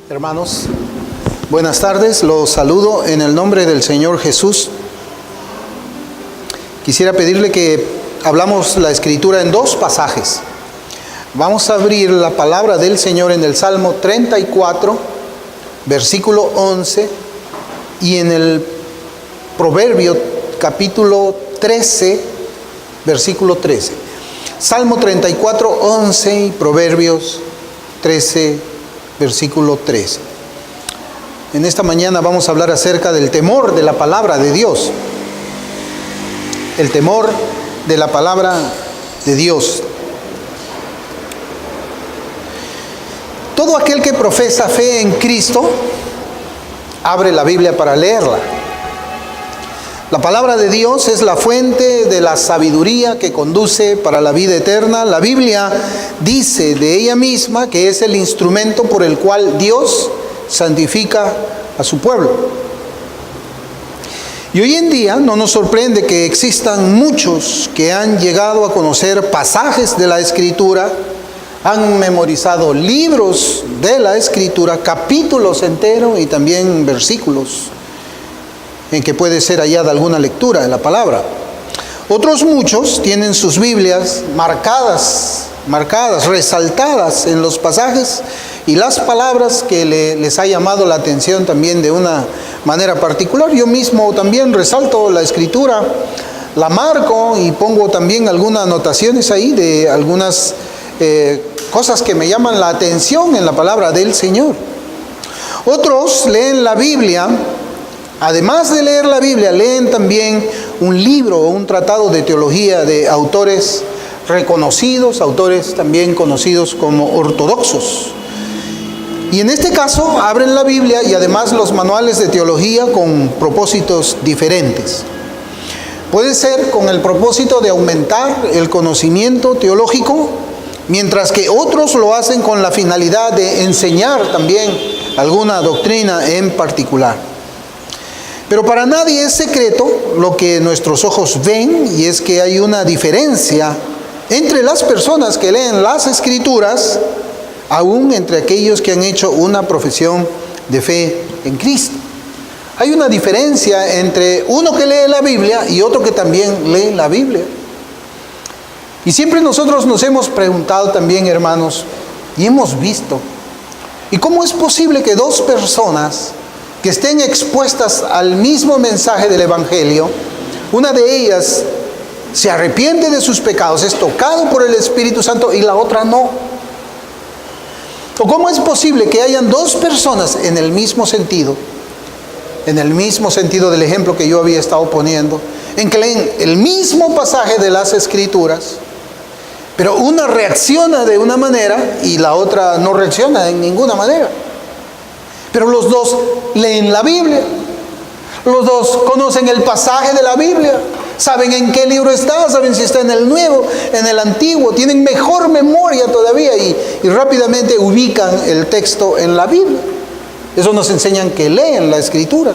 Hermanos, buenas tardes, los saludo en el nombre del Señor Jesús. Quisiera pedirle que hablamos la Escritura en dos pasajes. Vamos a abrir la palabra del Señor en el Salmo 34, versículo 11, y en el Proverbio capítulo 13, versículo 13. Salmo 34, 11 y Proverbios 13, versículo 13. En esta mañana vamos a hablar acerca del temor de la palabra de Dios. El temor de la palabra de Dios. Todo aquel que profesa fe en Cristo, abre la Biblia para leerla. La palabra de Dios es la fuente de la sabiduría que conduce para la vida eterna. La Biblia dice de ella misma que es el instrumento por el cual Dios santifica a su pueblo. Y hoy en día no nos sorprende que existan muchos que han llegado a conocer pasajes de la Escritura, han memorizado libros de la Escritura, capítulos enteros y también versículos en que puede ser hallada alguna lectura en la palabra. Otros muchos tienen sus Biblias marcadas, resaltadas en los pasajes y las palabras que les ha llamado la atención también de una manera particular. Yo mismo también resalto la Escritura, la marco y pongo también algunas anotaciones ahí de algunas cosas que me llaman la atención en la palabra del Señor. Otros leen la Biblia. Además de leer la Biblia, leen también un libro o un tratado de teología de autores reconocidos, autores también conocidos como ortodoxos. Y en este caso abren la Biblia y además los manuales de teología con propósitos diferentes. Puede ser con el propósito de aumentar el conocimiento teológico, mientras que otros lo hacen con la finalidad de enseñar también alguna doctrina en particular. Pero para nadie es secreto lo que nuestros ojos ven, y es que hay una diferencia entre las personas que leen las Escrituras, aún entre aquellos que han hecho una profesión de fe en Cristo. Hay una diferencia entre uno que lee la Biblia y otro que también lee la Biblia. Y siempre nosotros nos hemos preguntado también, hermanos, y hemos visto, ¿y cómo es posible que dos personas que estén expuestas al mismo mensaje del Evangelio, una de ellas se arrepiente de sus pecados, es tocado por el Espíritu Santo y la otra no? ¿O cómo es posible que hayan dos personas en el mismo sentido del ejemplo que yo había estado poniendo, en que leen el mismo pasaje de las Escrituras, pero una reacciona de una manera y la otra no reacciona en ninguna manera? Pero los dos leen la Biblia, los dos conocen el pasaje de la Biblia, saben en qué libro está, saben si está en el Nuevo, en el Antiguo, tienen mejor memoria todavía y rápidamente ubican el texto en la Biblia. Eso nos enseñan que leen la Escritura.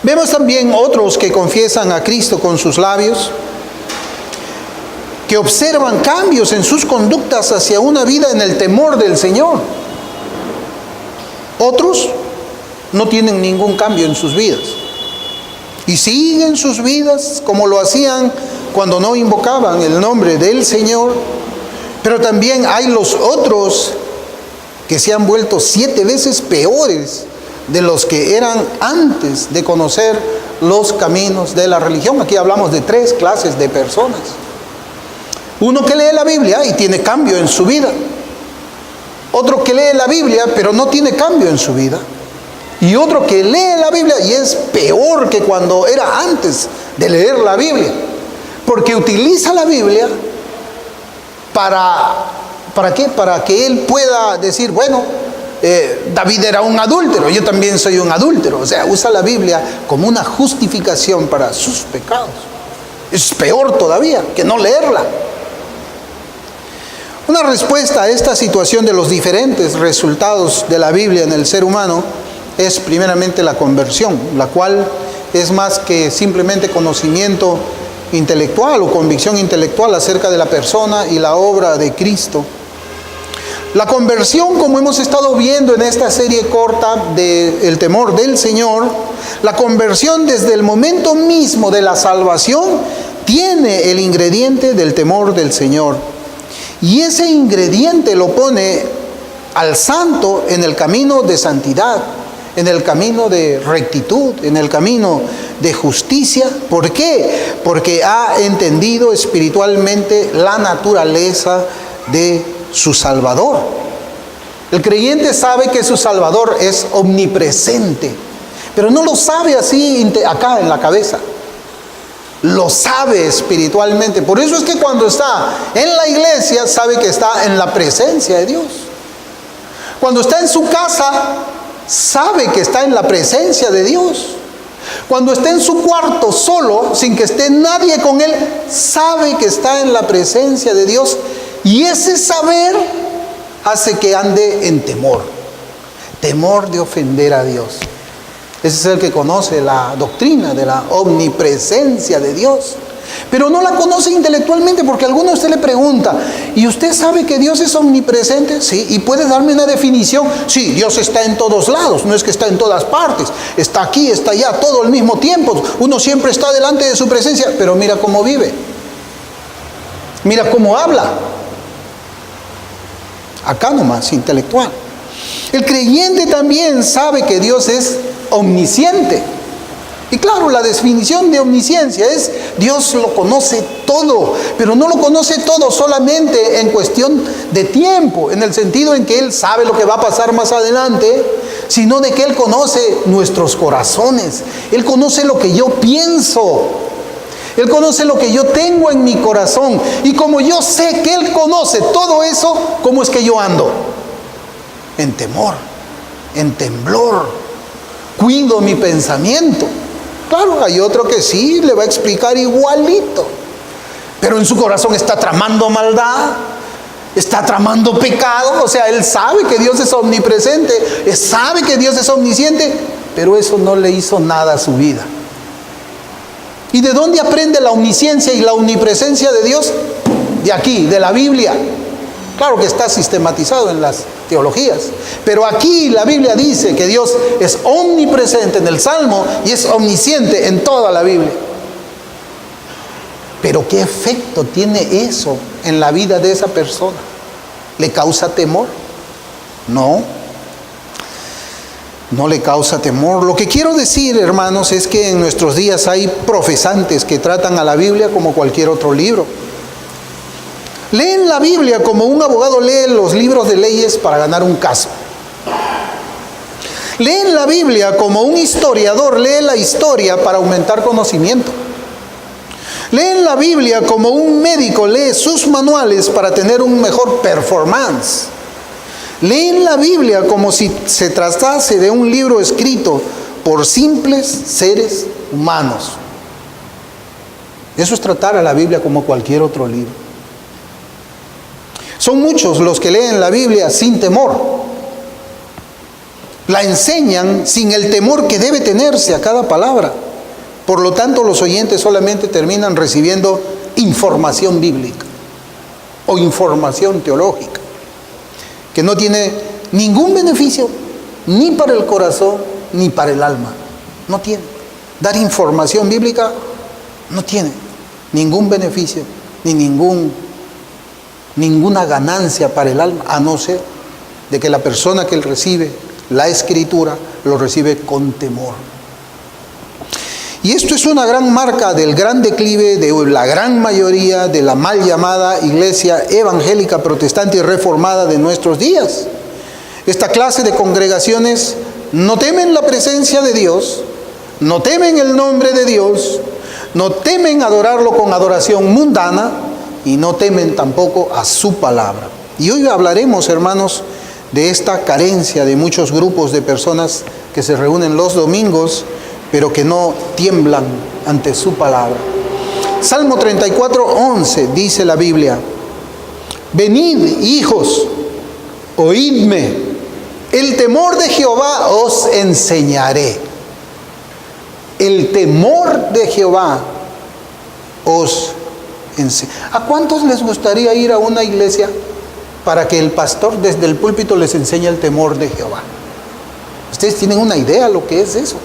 Vemos también otros que confiesan a Cristo con sus labios, que observan cambios en sus conductas hacia una vida en el temor del Señor. Otros no tienen ningún cambio en sus vidas y siguen sus vidas como lo hacían cuando no invocaban el nombre del Señor. Pero también hay los otros que se han vuelto 7 veces peores de los que eran antes de conocer los caminos de la religión. Aquí hablamos de 3 clases de personas. Uno que lee la Biblia y tiene cambio en su vida. Otro que lee la Biblia pero no tiene cambio en su vida. Y otro que lee la Biblia y es peor que cuando era antes de leer la Biblia. Porque utiliza la Biblia ¿para qué? Para que él pueda decir, bueno, David era un adúltero, yo también soy un adúltero. O sea, usa la Biblia como una justificación para sus pecados. Es peor todavía que no leerla. Una respuesta a esta situación de los diferentes resultados de la Biblia en el ser humano es primeramente la conversión, la cual es más que simplemente conocimiento intelectual o convicción intelectual acerca de la persona y la obra de Cristo. La conversión, como hemos estado viendo en esta serie corta de El temor del Señor, la conversión desde el momento mismo de la salvación tiene el ingrediente del temor del Señor. Y ese ingrediente lo pone al santo en el camino de santidad, en el camino de rectitud, en el camino de justicia. ¿Por qué? Porque ha entendido espiritualmente la naturaleza de su Salvador. El creyente sabe que su Salvador es omnipresente, pero no lo sabe así acá en la cabeza. Lo sabe espiritualmente. Por eso es que cuando está en la iglesia sabe que está en la presencia de Dios. Cuando está en su casa sabe que está en la presencia de Dios. Cuando está en su cuarto solo, sin que esté nadie con él, sabe que está en la presencia de Dios. Y ese saber hace que ande en temor. Temor de ofender a Dios. Ese es el que conoce la doctrina de la omnipresencia de Dios. Pero no la conoce intelectualmente, porque alguno de usted le pregunta, ¿y usted sabe que Dios es omnipresente? Sí, ¿y puede darme una definición? Sí, Dios está en todos lados, no es que está en todas partes, está aquí, está allá, todo al mismo tiempo. Uno siempre está delante de su presencia, pero mira cómo vive, mira cómo habla. Acá nomás, intelectual. El creyente también sabe que Dios es omnisciente. Y claro, la definición de omnisciencia es Dios lo conoce todo, pero no lo conoce todo solamente en cuestión de tiempo, en el sentido en que Él sabe lo que va a pasar más adelante, sino de que Él conoce nuestros corazones. Él conoce lo que yo pienso. Él conoce lo que yo tengo en mi corazón. Y como yo sé que Él conoce todo eso, ¿cómo es que yo ando? En temor, en temblor. Cuido mi pensamiento. Claro, hay otro que sí le va a explicar igualito, pero en su corazón está tramando maldad, está tramando pecado. O sea, él sabe que Dios es omnipresente, él sabe que Dios es omnisciente, pero eso no le hizo nada a su vida. ¿Y de dónde aprende la omnisciencia y la omnipresencia de Dios? De aquí, de la Biblia. Claro que está sistematizado en las teologías, pero aquí la Biblia dice que Dios es omnipresente en el Salmo y es omnisciente en toda la Biblia. Pero ¿qué efecto tiene eso en la vida de esa persona? ¿Le causa temor? No, no le causa temor. Lo que quiero decir, hermanos, es que en nuestros días hay profesantes que tratan a la Biblia como cualquier otro libro. Leen la Biblia como un abogado lee los libros de leyes para ganar un caso. Leen la Biblia como un historiador lee la historia para aumentar conocimiento. Leen la Biblia como un médico lee sus manuales para tener un mejor performance. Leen la Biblia como si se tratase de un libro escrito por simples seres humanos. Eso es tratar a la Biblia como cualquier otro libro. Son muchos los que leen la Biblia sin temor. La enseñan sin el temor que debe tenerse a cada palabra. Por lo tanto, los oyentes solamente terminan recibiendo información bíblica o información teológica, que no tiene ningún beneficio ni para el corazón ni para el alma. No tiene. Dar información bíblica no tiene ningún beneficio ni ninguna ganancia para el alma, a no ser de que la persona que recibe la Escritura lo recibe con temor. Y esto es una gran marca del gran declive de la gran mayoría de la mal llamada iglesia evangélica, protestante y reformada de nuestros días. Esta clase de congregaciones no temen la presencia de Dios, no temen el nombre de Dios, no temen adorarlo con adoración mundana, y no temen tampoco a su palabra. Y hoy hablaremos, hermanos, de esta carencia de muchos grupos de personas que se reúnen los domingos, pero que no tiemblan ante su palabra. Salmo 34:11 dice la Biblia: venid, hijos, oídme, el temor de Jehová os enseñaré. El temor de Jehová os enseñaré. ¿A cuántos les gustaría ir a una iglesia para que el pastor desde el púlpito les enseñe el temor de Jehová. Ustedes tienen una idea de lo que es eso.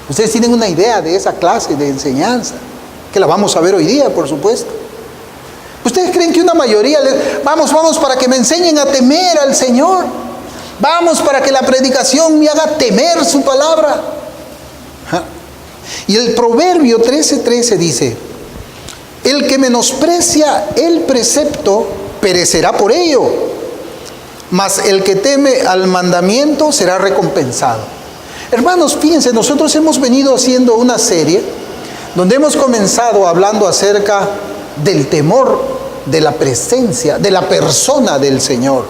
Ustedes tienen una idea de esa clase de enseñanza, que la vamos a ver hoy día, por supuesto. ¿Ustedes creen que una mayoría vamos para que me enseñen a temer al Señor? Vamos para que la predicación me haga temer su palabra. Y el Proverbio 13:13 dice: el que menosprecia el precepto perecerá por ello, mas el que teme al mandamiento será recompensado. Hermanos, fíjense, nosotros hemos venido haciendo una serie donde hemos comenzado hablando acerca del temor de la presencia, de la persona del Señor,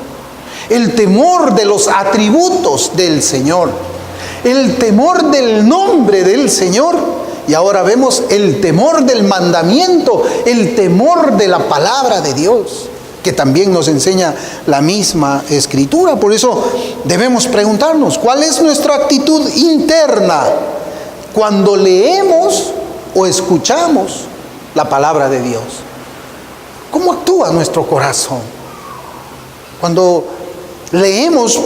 el temor de los atributos del Señor, el temor del nombre del Señor, y ahora vemos el temor del mandamiento, el temor de la palabra de Dios, que también nos enseña la misma Escritura. Por eso debemos preguntarnos, ¿cuál es nuestra actitud interna cuando leemos o escuchamos la palabra de Dios? ¿Cómo actúa nuestro corazón? Cuando leemos,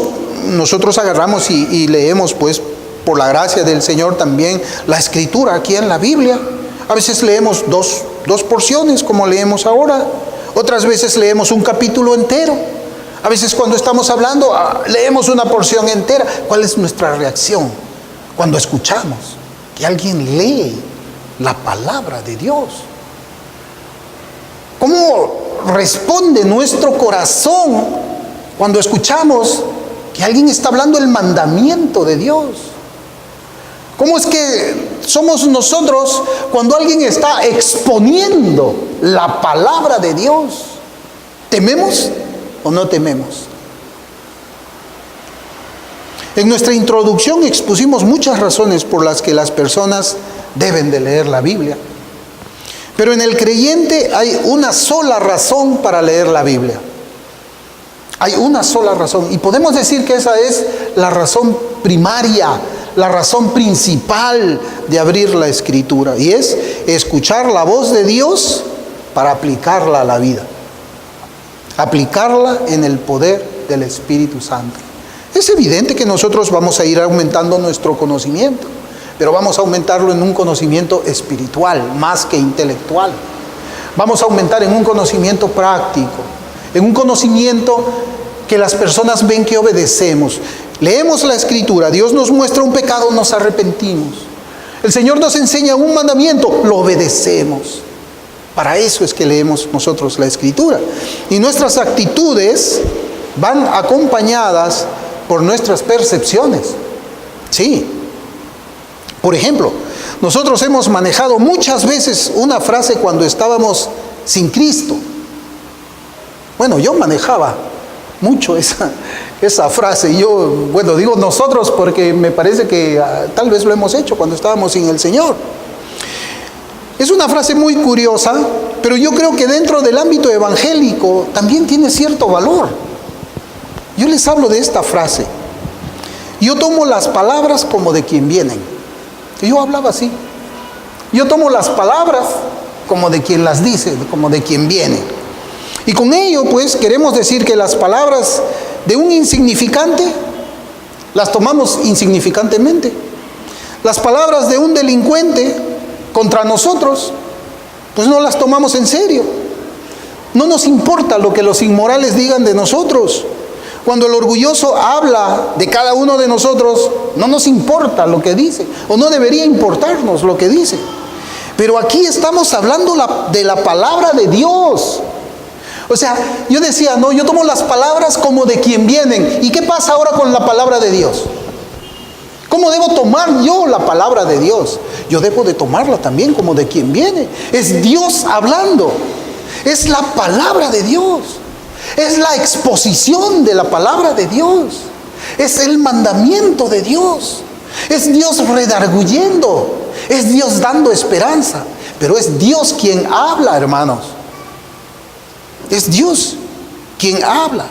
nosotros agarramos y leemos, pues, por la gracia del Señor también la Escritura aquí en la Biblia. A veces leemos dos porciones, como leemos ahora. Otras veces leemos un capítulo entero. A veces cuando estamos hablando, leemos una porción entera. ¿Cuál es nuestra reacción cuando escuchamos que alguien lee la palabra de Dios? ¿Cómo responde nuestro corazón cuando escuchamos que alguien está hablando el mandamiento de Dios? ¿Cómo es que somos nosotros cuando alguien está exponiendo la palabra de Dios? ¿Tememos o no tememos? En nuestra introducción expusimos muchas razones por las que las personas deben de leer la Biblia. Pero en el creyente hay una sola razón para leer la Biblia. Hay una sola razón. Y podemos decir que esa es la razón primaria, la razón principal de abrir la Escritura. Y es escuchar la voz de Dios para aplicarla a la vida. Aplicarla en el poder del Espíritu Santo. Es evidente que nosotros vamos a ir aumentando nuestro conocimiento, pero vamos a aumentarlo en un conocimiento espiritual, más que intelectual. Vamos a aumentar en un conocimiento práctico, en un conocimiento que las personas ven que obedecemos. Leemos la Escritura, Dios nos muestra un pecado, nos arrepentimos. El Señor nos enseña un mandamiento, lo obedecemos. Para eso es que leemos nosotros la Escritura. Y nuestras actitudes van acompañadas por nuestras percepciones. Sí. Por ejemplo, nosotros hemos manejado muchas veces una frase cuando estábamos sin Cristo. Bueno, yo manejaba mucho esa frase. Yo, digo nosotros porque me parece que tal vez lo hemos hecho cuando estábamos sin el Señor. Es una frase muy curiosa, pero yo creo que dentro del ámbito evangélico también tiene cierto valor. Yo les hablo de esta frase. Yo tomo las palabras como de quien vienen. Yo hablaba así. Yo tomo las palabras como de quien las dice, como de quien viene. Y con ello, pues, queremos decir que las palabras de un insignificante las tomamos insignificantemente. Las palabras de un delincuente contra nosotros, pues no las tomamos en serio. No nos importa lo que los inmorales digan de nosotros. Cuando el orgulloso habla de cada uno de nosotros, no nos importa lo que dice, o no debería importarnos lo que dice. Pero aquí estamos hablando de la palabra de Dios. O sea, yo decía, no, yo tomo las palabras como de quien vienen. ¿Y qué pasa ahora con la palabra de Dios? ¿Cómo debo tomar yo la palabra de Dios? Yo debo de tomarla también como de quien viene. Es Dios hablando. Es la palabra de Dios. Es la exposición de la palabra de Dios. Es el mandamiento de Dios. Es Dios redarguyendo. Es Dios dando esperanza. Pero es Dios quien habla, hermanos. Es Dios quien habla.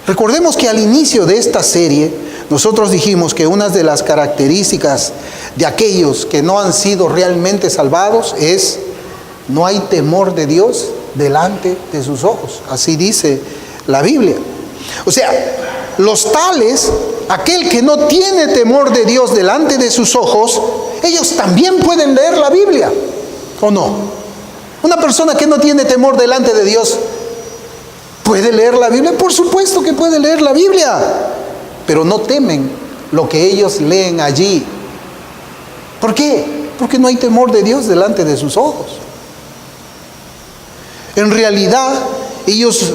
Recordemos que al inicio de esta serie, nosotros dijimos que una de las características de aquellos que no han sido realmente salvados es: no hay temor de Dios delante de sus ojos. Así dice la Biblia. O sea, los tales, aquel que no tiene temor de Dios delante de sus ojos, ellos también pueden leer la Biblia, ¿o no? Una persona que no tiene temor delante de Dios, ¿puede leer la Biblia? Por supuesto que puede leer la Biblia, pero no temen lo que ellos leen allí. ¿Por qué? Porque no hay temor de Dios delante de sus ojos. En realidad, ellos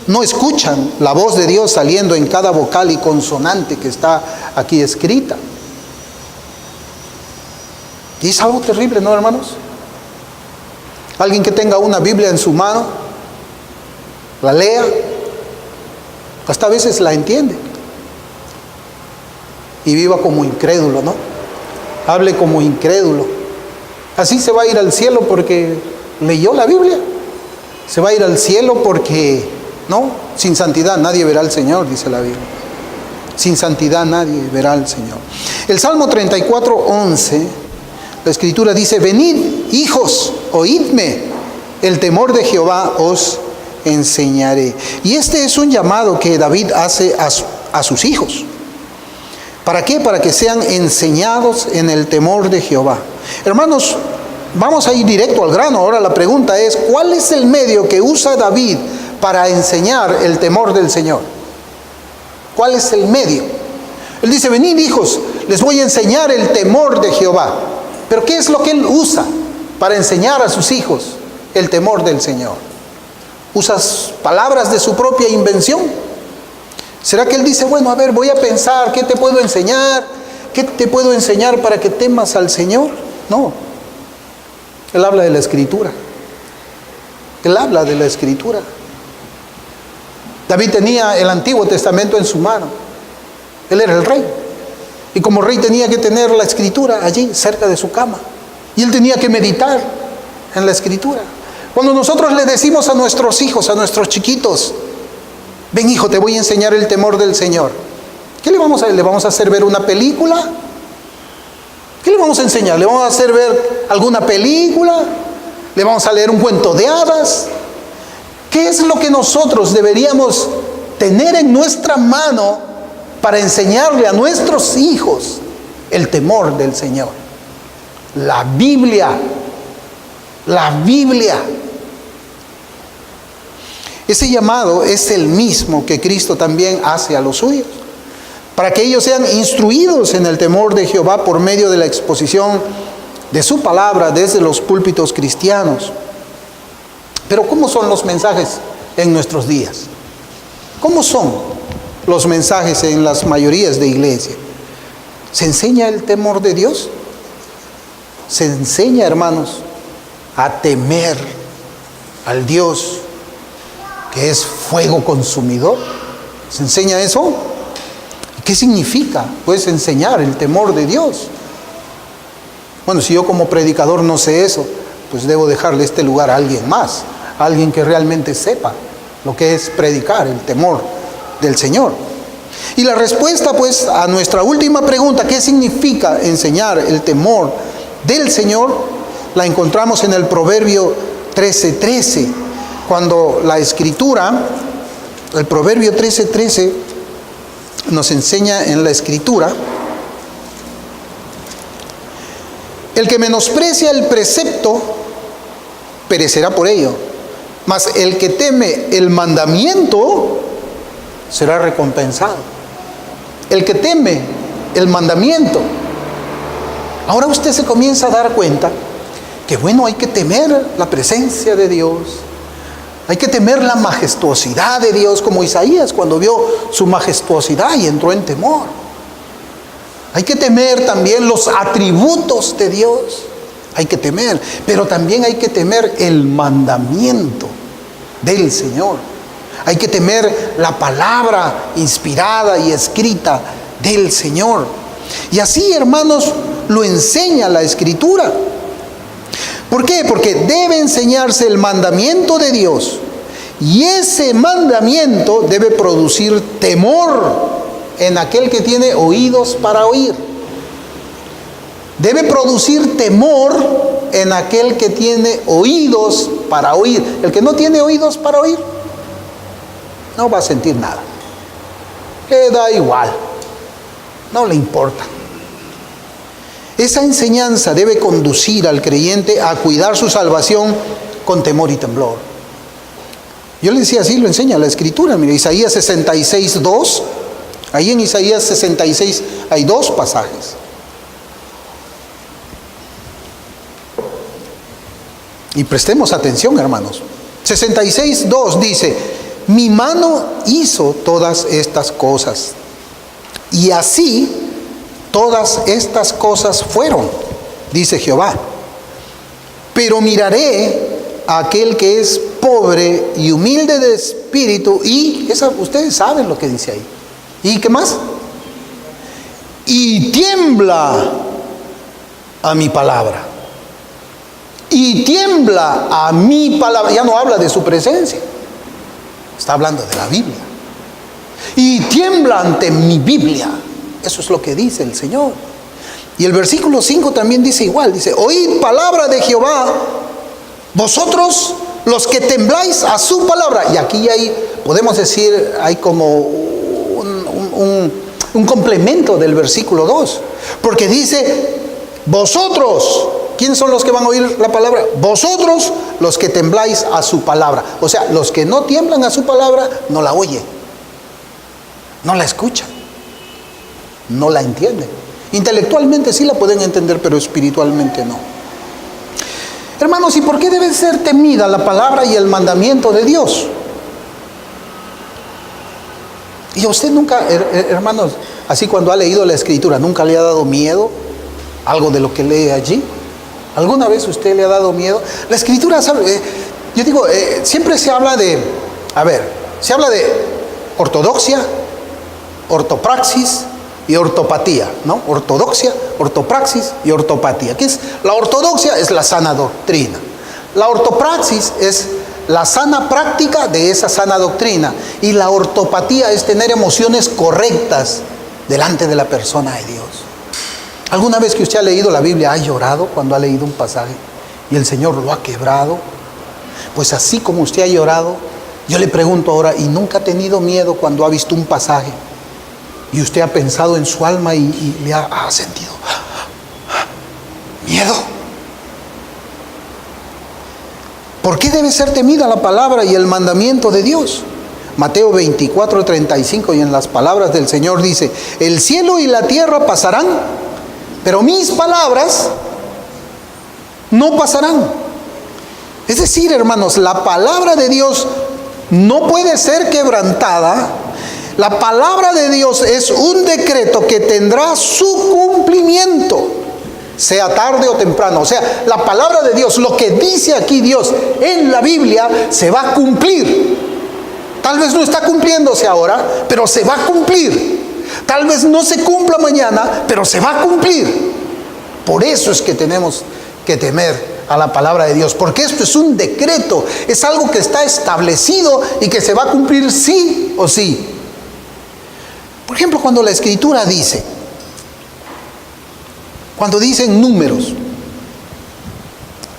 no escuchan la voz de Dios saliendo en cada vocal y consonante que está aquí escrita. Y es algo terrible, ¿no, hermanos? Alguien que tenga una Biblia en su mano, la lea, hasta a veces la entiende, y viva como incrédulo, ¿no? Hable como incrédulo. Así se va a ir al cielo porque leyó la Biblia. Se va a ir al cielo porque, no, sin santidad nadie verá al Señor, dice la Biblia. Sin santidad nadie verá al Señor. El Salmo 34:11, la Escritura dice: venid, hijos, oídme, el temor de Jehová os enseñaré. Y este es un llamado que David hace a sus hijos. ¿Para qué? Para que sean enseñados en el temor de Jehová. Hermanos, vamos a ir directo al grano. Ahora la pregunta es, ¿cuál es el medio que usa David para enseñar el temor del Señor? ¿Cuál es el medio? Él dice: venid, hijos, les voy a enseñar el temor de Jehová. Pero ¿qué es lo que él usa para enseñar a sus hijos el temor del Señor? ¿Usa palabras de su propia invención? ¿Será que él dice, bueno, a ver, voy a pensar, ¿qué te puedo enseñar? ¿Qué te puedo enseñar para que temas al Señor? No. Él habla de la Escritura. Él habla de la Escritura. David tenía el Antiguo Testamento en su mano. Él era el rey. Y como rey tenía que tener la Escritura allí, cerca de su cama. Y él tenía que meditar en la Escritura. Cuando nosotros le decimos a nuestros hijos, a nuestros chiquitos: ven, hijo, te voy a enseñar el temor del Señor. ¿Qué le vamos a hacer? ¿Le vamos a hacer ver una película? ¿Qué le vamos a enseñar? ¿Le vamos a hacer ver alguna película? ¿Le vamos a leer un cuento de hadas? ¿Qué es lo que nosotros deberíamos tener en nuestra mano para enseñarle a nuestros hijos el temor del Señor? La Biblia. La Biblia. Ese llamado es el mismo que Cristo también hace a los suyos, para que ellos sean instruidos en el temor de Jehová por medio de la exposición de su palabra desde los púlpitos cristianos. Pero ¿cómo son los mensajes en nuestros días? ¿Cómo son los mensajes en las mayorías de iglesia? ¿Se enseña el temor de Dios? ¿Se enseña, hermanos, a temer al Dios que es fuego consumidor? ¿Se enseña eso? ¿Qué significa, pues, enseñar el temor de Dios? Bueno, si yo como predicador no sé eso, pues debo dejarle este lugar a alguien más, a alguien que realmente sepa lo que es predicar el temor del Señor. Y la respuesta, pues, a nuestra última pregunta, ¿qué significa enseñar el temor del Señor?, la encontramos en el Proverbio 13:13. Cuando la Escritura, el Proverbio 13:13, nos enseña en la Escritura: el que menosprecia el precepto perecerá por ello, mas el que teme el mandamiento será recompensado. El que teme el mandamiento. Ahora usted se comienza a dar cuenta que, bueno, hay que temer la presencia de Dios. Hay que temer la majestuosidad de Dios, como Isaías cuando vio su majestuosidad y entró en temor. Hay que temer también los atributos de Dios. Hay que temer, pero también hay que temer el mandamiento del Señor. Hay que temer la palabra inspirada y escrita del Señor. Y así, hermanos, lo enseña la Escritura. ¿Por qué? Porque debe enseñarse el mandamiento de Dios. Y ese mandamiento debe producir temor en aquel que tiene oídos para oír. Debe producir temor en aquel que tiene oídos para oír. El que no tiene oídos para oír, No va a sentir nada. Le da igual. No le importa. Esa enseñanza debe conducir al creyente a cuidar su salvación con temor y temblor. Yo le decía, así lo enseña la Escritura. Mire, Isaías 66, 2. Ahí en Isaías 66 hay dos pasajes. Y prestemos atención, hermanos. 66, 2 dice: mi mano hizo todas estas cosas, y así todas estas cosas fueron, dice Jehová. Pero miraré a aquel que es pobre y humilde de espíritu, y ustedes saben lo que dice ahí. ¿Y qué más? Y tiembla a mi palabra. Y tiembla a mi palabra. Ya no habla de su presencia, está hablando de la Biblia. Y tiembla ante mi Biblia. Eso es lo que dice el Señor. Y el versículo 5 también dice igual. Dice: oíd palabra de Jehová, vosotros los que tembláis a su palabra. Y aquí podemos decir, hay como un complemento del versículo 2. Porque dice: vosotros. ¿Quiénes son los que van a oír la palabra? Vosotros los que tembláis a su palabra. O sea, los que no tiemblan a su palabra no la oyen, no la escuchan, no la entienden. Intelectualmente sí la pueden entender, pero espiritualmente no. Hermanos, ¿y por qué debe ser temida la palabra y el mandamiento de Dios? Y a usted nunca, hermanos, así cuando ha leído la Escritura, ¿nunca le ha dado miedo algo de lo que lee allí? ¿Alguna vez usted le ha dado miedo? La Escritura, yo digo, siempre se habla de ortodoxia, ortopraxis y ortopatía, ¿no? Ortodoxia, ortopraxis y ortopatía. ¿Qué es? La ortodoxia es la sana doctrina. La ortopraxis es la sana práctica de esa sana doctrina. Y la ortopatía es tener emociones correctas delante de la persona de Dios. ¿Alguna vez que usted ha leído la Biblia ha llorado cuando ha leído un pasaje y el Señor lo ha quebrado? Pues así como usted ha llorado, yo le pregunto ahora, ¿y nunca ha tenido miedo cuando ha visto un pasaje y usted ha pensado en su alma y le ha sentido miedo? ¿Por qué debe ser temida la palabra y el mandamiento de Dios? Mateo 24, 35, y en las palabras del Señor dice: el cielo y la tierra pasarán, pero mis palabras no pasarán. Es decir, hermanos, la palabra de Dios no puede ser quebrantada. La palabra de Dios es un decreto que tendrá su cumplimiento, sea tarde o temprano. O sea, la palabra de Dios, lo que dice aquí Dios en la Biblia, se va a cumplir. Tal vez no está cumpliéndose ahora, pero se va a cumplir. Tal vez no se cumpla mañana, pero se va a cumplir. Por eso es que tenemos que temer a la palabra de Dios, porque esto es un decreto, es algo que está establecido y que se va a cumplir sí o sí. Por ejemplo, cuando la Escritura dice, cuando dicen Números,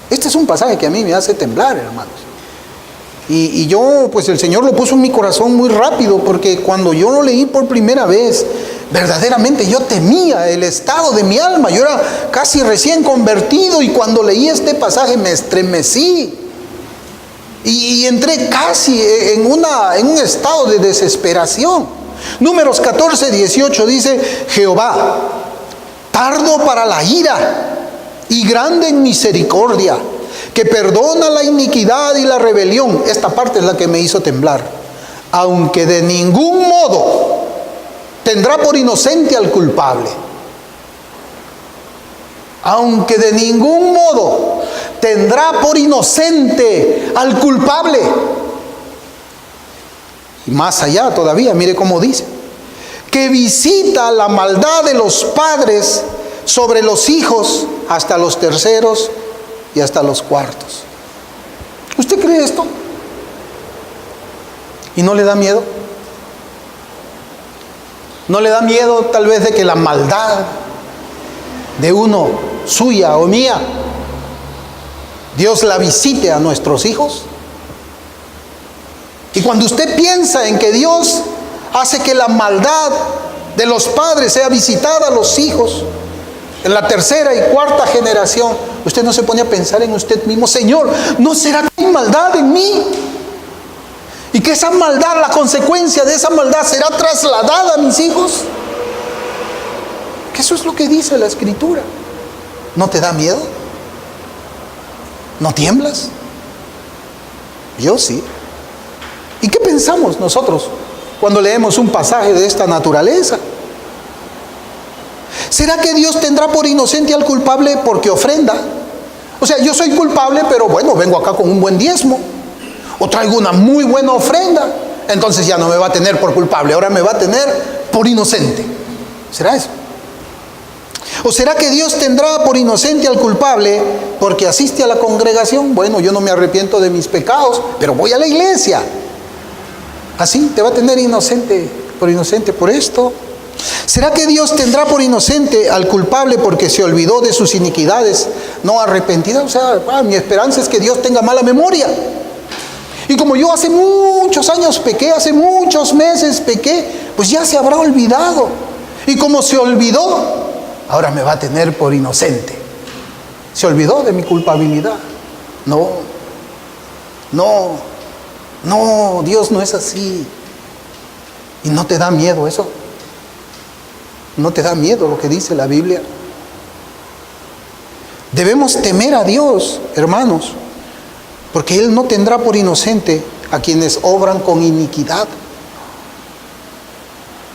este es un pasaje que a mí me hace temblar, hermanos. Y yo, pues el Señor lo puso en mi corazón muy rápido, porque cuando yo lo leí por primera vez, verdaderamente yo temía el estado de mi alma. Yo era casi recién convertido y cuando leí este pasaje me estremecí. Y entré casi en un estado de desesperación. Números 14, 18 dice: Jehová, tardo para la ira y grande en misericordia, que perdona la iniquidad y la rebelión. Esta parte es la que me hizo temblar. Aunque de ningún modo tendrá por inocente al culpable. Aunque de ningún modo tendrá por inocente al culpable. Y más allá todavía, mire cómo dice: que visita la maldad de los padres sobre los hijos hasta los terceros y hasta los cuartos. ¿Usted cree esto? ¿Y no le da miedo? ¿No le da miedo tal vez de que la maldad de uno, suya o mía, Dios la visite a nuestros hijos? Y cuando usted piensa en que Dios hace que la maldad de los padres sea visitada a los hijos en la tercera y cuarta generación, usted no se pone a pensar en usted mismo: Señor, ¿no será que hay maldad en mí? Y que esa maldad, la consecuencia de esa maldad, será trasladada a mis hijos. Que eso es lo que dice la Escritura. ¿No te da miedo? ¿No tiemblas? Yo sí. ¿Y qué pensamos nosotros cuando leemos un pasaje de esta naturaleza? ¿Será que Dios tendrá por inocente al culpable porque ofrenda? O sea, yo soy culpable, pero bueno, vengo acá con un buen diezmo, o traigo una muy buena ofrenda, entonces ya no me va a tener por culpable, ahora me va a tener por inocente. ¿Será eso? ¿O será que Dios tendrá por inocente al culpable porque asiste a la congregación? Bueno, yo no me arrepiento de mis pecados, pero voy a la iglesia. ¿Así te va a tener por inocente por esto? ¿Será que Dios tendrá por inocente al culpable porque se olvidó de sus iniquidades, no arrepentida? O sea, mi esperanza es que Dios tenga mala memoria. Y como yo hace muchos años pequé, hace muchos meses pequé, pues ya se habrá olvidado. Y como se olvidó, ahora me va a tener por inocente. Se olvidó de mi culpabilidad. No, Dios no es así. ¿Y no te da miedo eso? ¿No te da miedo lo que dice la Biblia? Debemos temer a Dios, hermanos, porque Él no tendrá por inocente a quienes obran con iniquidad.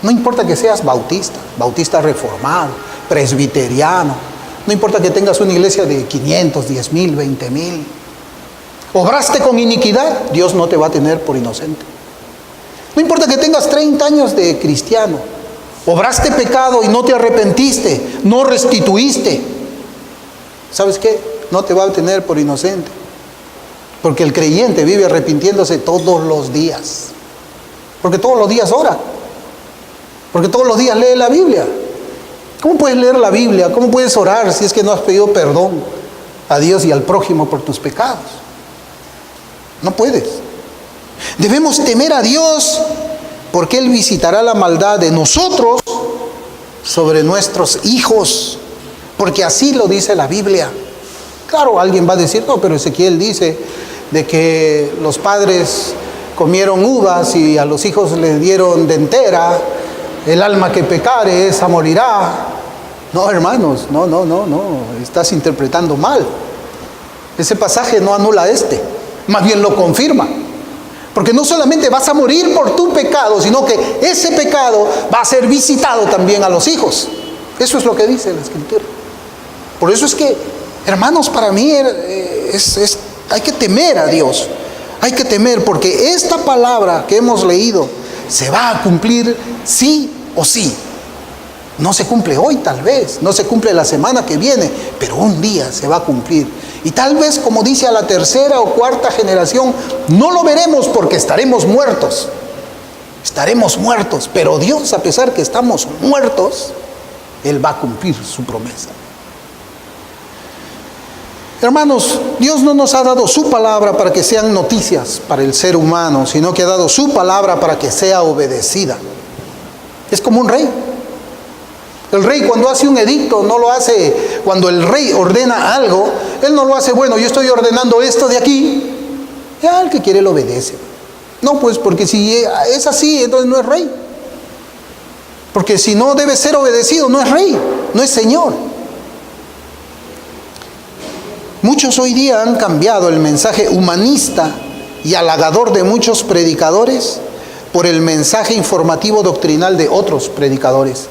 No importa que seas bautista reformado, presbiteriano, no importa que tengas una iglesia de 500, 10,000, 20,000. Obraste con iniquidad, Dios no te va a tener por inocente. No importa que tengas 30 años de cristiano, obraste pecado y no te arrepentiste, no restituiste, ¿sabes qué? No te va a tener por inocente. Porque el creyente vive arrepintiéndose todos los días. Porque todos los días ora. Porque todos los días lee la Biblia. ¿Cómo puedes leer la Biblia? ¿Cómo puedes orar si es que no has pedido perdón a Dios y al prójimo por tus pecados? No puedes. Debemos temer a Dios porque Él visitará la maldad de nosotros sobre nuestros hijos. Porque así lo dice la Biblia. Claro, alguien va a decir: no, pero Ezequiel dice de que los padres comieron uvas y a los hijos les dieron de entera. El alma que pecare, esa morirá. No, hermanos, no. Estás interpretando mal. Ese pasaje no anula más bien lo confirma. Porque no solamente vas a morir por tu pecado, sino que ese pecado va a ser visitado también a los hijos. Eso es lo que dice la Escritura. Por eso es que, hermanos, para mí hay que temer a Dios. Hay que temer porque esta palabra que hemos leído se va a cumplir sí o sí. No se cumple hoy tal vez, no se cumple la semana que viene, pero un día se va a cumplir. Y tal vez, como dice, a la tercera o cuarta generación no lo veremos porque estaremos muertos. Estaremos muertos, pero Dios, a pesar que estamos muertos, Él va a cumplir su promesa. Hermanos, Dios no nos ha dado su palabra para que sean noticias para el ser humano, sino que ha dado su palabra para que sea obedecida. Es como un rey. El rey, cuando hace un edicto, no lo hace, cuando el rey ordena algo, él no lo hace: bueno, yo estoy ordenando esto de aquí, ya el que quiere lo obedece. No, pues porque si es así, entonces no es rey. Porque si no debe ser obedecido, no es rey, no es señor. Muchos hoy día han cambiado el mensaje humanista y halagador de muchos predicadores por el mensaje informativo doctrinal de otros predicadores.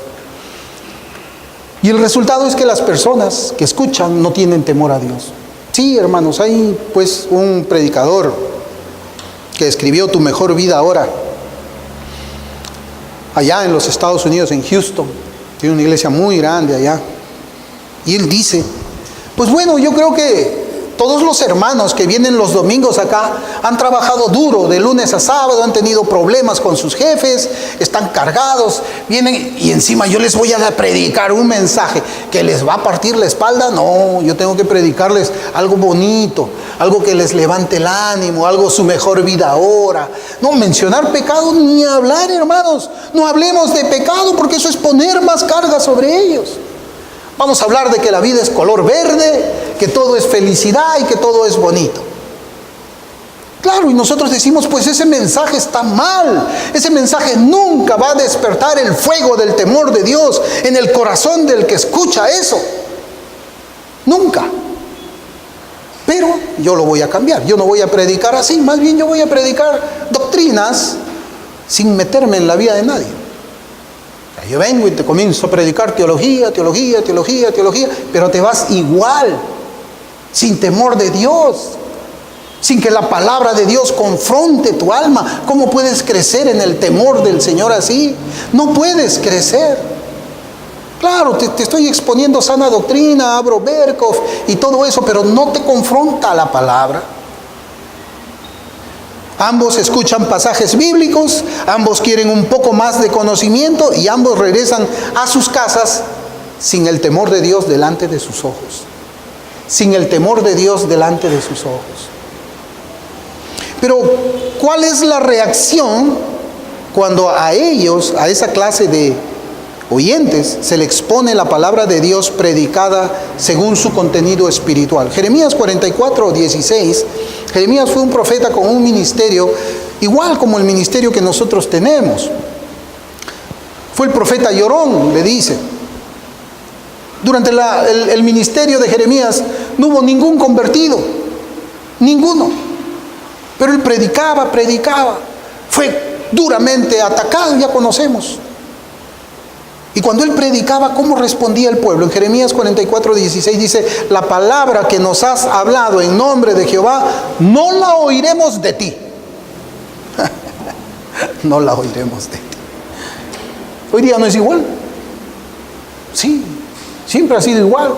Y el resultado es que las personas que escuchan no tienen temor a Dios. Sí, hermanos, hay pues un predicador que escribió Tu mejor vida ahora, allá en los Estados Unidos, en Houston. Tiene una iglesia muy grande allá. Y él dice: pues bueno, yo creo que todos los hermanos que vienen los domingos acá han trabajado duro de lunes a sábado, han tenido problemas con sus jefes, están cargados, vienen y encima yo les voy a predicar un mensaje que les va a partir la espalda. No, yo tengo que predicarles algo bonito, algo que les levante el ánimo, algo su mejor vida ahora. No, mencionar pecado ni hablar, hermanos. No hablemos de pecado porque eso es poner más carga sobre ellos. Vamos a hablar de que la vida es color verde, que todo es felicidad y que todo es bonito. Claro, y nosotros decimos, pues ese mensaje está mal. Ese mensaje nunca va a despertar el fuego del temor de Dios en el corazón del que escucha eso. Nunca. Pero yo lo voy a cambiar. Yo no voy a predicar así. Más bien yo voy a predicar doctrinas sin meterme en la vida de nadie. Yo vengo y te comienzo a predicar teología, pero te vas igual, sin temor de Dios, sin que la palabra de Dios confronte tu alma. ¿Cómo puedes crecer en el temor del Señor así? No puedes crecer. Claro, te estoy exponiendo sana doctrina, abro Berkov y todo eso, pero no te confronta la palabra. Ambos escuchan pasajes bíblicos, ambos quieren un poco más de conocimiento y ambos regresan a sus casas sin el temor de Dios delante de sus ojos. Sin el temor de Dios delante de sus ojos. Pero, ¿cuál es la reacción cuando a ellos, a esa clase de oyentes, se le expone la palabra de Dios predicada según su contenido espiritual? Jeremías 44:16. Jeremías fue un profeta con un ministerio igual como el ministerio que nosotros tenemos. Fue el profeta llorón, le dice. Durante el ministerio de Jeremías no hubo ningún convertido, ninguno. Pero él predicaba. Fue duramente atacado, ya conocemos. Y cuando él predicaba, ¿cómo respondía el pueblo? En Jeremías 44:16 dice: la palabra que nos has hablado en nombre de Jehová, no la oiremos de ti. No la oiremos de ti. Hoy día no es igual. Sí, siempre ha sido igual.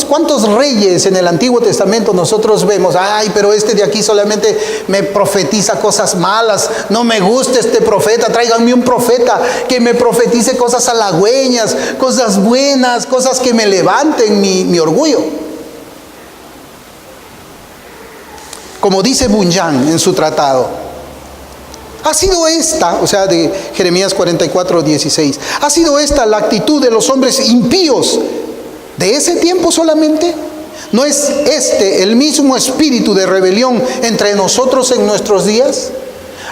¿Cuántos reyes en el Antiguo Testamento nosotros vemos? Ay, pero este de aquí solamente me profetiza cosas malas. No me gusta este profeta. Tráiganme un profeta que me profetice cosas halagüeñas, cosas buenas, cosas que me levanten mi orgullo. Como dice Bunyan en su tratado, ha sido esta, o sea, de Jeremías 44:16, ha sido esta la actitud de los hombres impíos de ese tiempo solamente. ¿No es este el mismo espíritu de rebelión entre nosotros en nuestros días?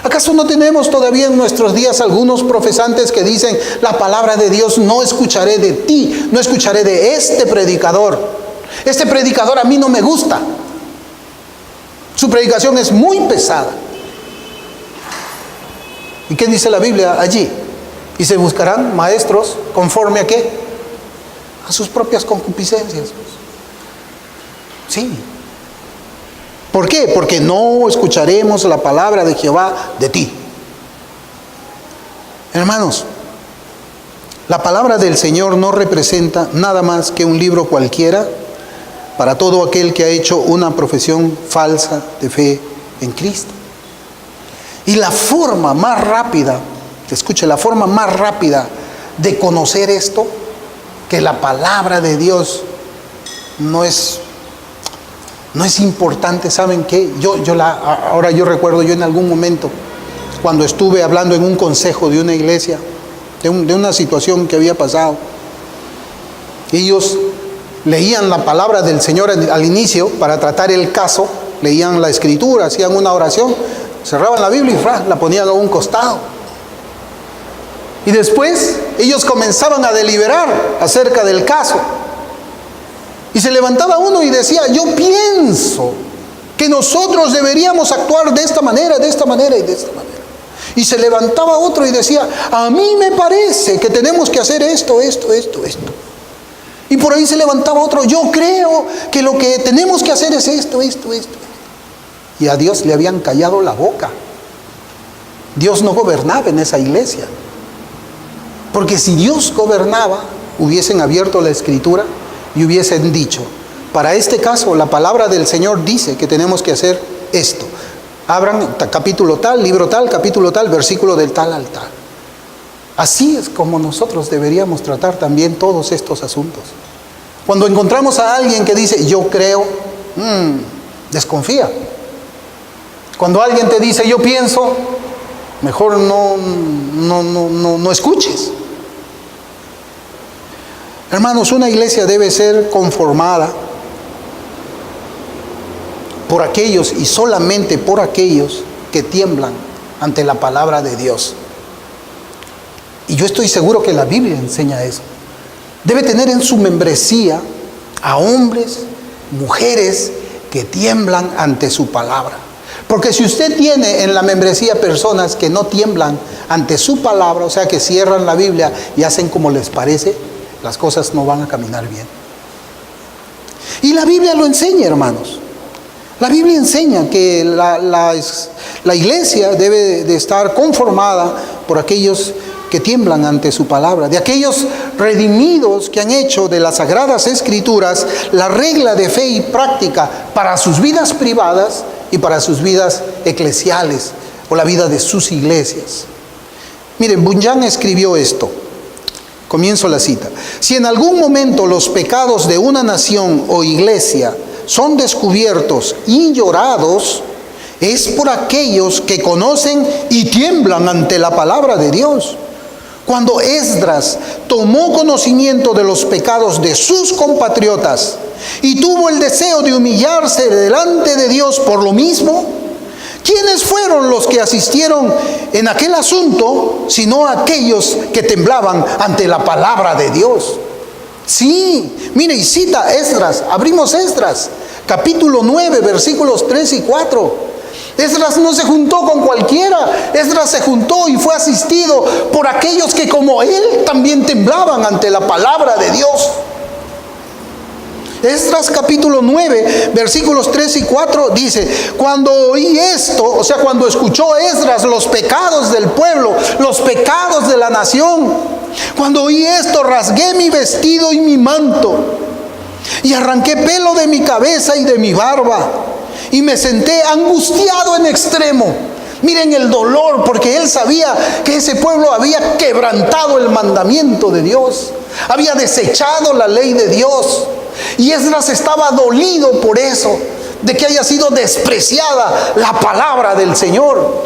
¿Acaso no tenemos todavía en nuestros días algunos profesantes que dicen: la palabra de Dios no escucaré de ti, no escucharé de este predicador? Este predicador a mí no me gusta. Su predicación es muy pesada. ¿Y qué dice la Biblia allí? Y se buscarán maestros conforme a ¿qué? A sus propias concupiscencias. Sí. ¿Por qué? Porque no escucharemos la palabra de Jehová de ti. Hermanos, la palabra del Señor no representa nada más que un libro cualquiera para todo aquel que ha hecho una profesión falsa de fe en Cristo. Y la forma más rápida, escuche, la forma más rápida de conocer esto, que la palabra de Dios no es importante. ¿Saben qué? Ahora yo recuerdo, yo en algún momento, cuando estuve hablando en un consejo de una iglesia, de una situación que había pasado, ellos leían la palabra del Señor al inicio para tratar el caso, leían la escritura, hacían una oración, cerraban la Biblia y la ponían a un costado. Y después ellos comenzaban a deliberar acerca del caso. Y se levantaba uno y decía: yo pienso que nosotros deberíamos actuar de esta manera y de esta manera. Y se levantaba otro y decía: a mí me parece que tenemos que hacer esto. Y por ahí se levantaba otro: yo creo que lo que tenemos que hacer es esto. Y a Dios le habían callado la boca. Dios no gobernaba en esa iglesia. Porque si Dios gobernaba, hubiesen abierto la escritura y hubiesen dicho: Para este caso, la palabra del Señor dice que tenemos que hacer esto. Abran capítulo tal, libro tal, capítulo tal, versículo del tal al tal. Así es como nosotros deberíamos tratar también todos estos asuntos. Cuando encontramos a alguien que dice, yo creo, desconfía. Cuando alguien te dice, yo pienso, mejor no escuches. Hermanos, una iglesia debe ser conformada por aquellos y solamente por aquellos que tiemblan ante la palabra de Dios. Y yo estoy seguro que la Biblia enseña eso. Debe tener en su membresía a hombres, mujeres que tiemblan ante su palabra. Porque si usted tiene en la membresía personas que no tiemblan ante su palabra, o sea que cierran la Biblia y hacen como les parece, las cosas no van a caminar bien. Y la Biblia lo enseña, hermanos. La Biblia enseña que la iglesia debe de estar conformada por aquellos que tiemblan ante su palabra, de aquellos redimidos que han hecho de las Sagradas Escrituras la regla de fe y práctica para sus vidas privadas y para sus vidas eclesiales o la vida de sus iglesias. Miren, Bunyan escribió esto. Comienzo la cita. Si en algún momento los pecados de una nación o iglesia son descubiertos y llorados, es por aquellos que conocen y tiemblan ante la palabra de Dios. Cuando Esdras tomó conocimiento de los pecados de sus compatriotas y tuvo el deseo de humillarse delante de Dios por lo mismo, ¿quiénes fueron los que asistieron en aquel asunto, sino aquellos que temblaban ante la palabra de Dios? Sí, mire, y cita Esdras, abrimos Esdras, capítulo 9, versículos 3 y 4. Esdras no se juntó con cualquiera, Esdras se juntó y fue asistido por aquellos que como él también temblaban ante la palabra de Dios. Esdras capítulo 9, versículos 3 y 4 dice, cuando oí esto, o sea, cuando escuchó Esdras los pecados del pueblo, los pecados de la nación, cuando oí esto, rasgué mi vestido y mi manto, y arranqué pelo de mi cabeza y de mi barba, y me senté angustiado en extremo. Miren el dolor, porque él sabía que ese pueblo había quebrantado el mandamiento de Dios, había desechado la ley de Dios. Y Esdras estaba dolido por eso, de que haya sido despreciada la palabra del Señor.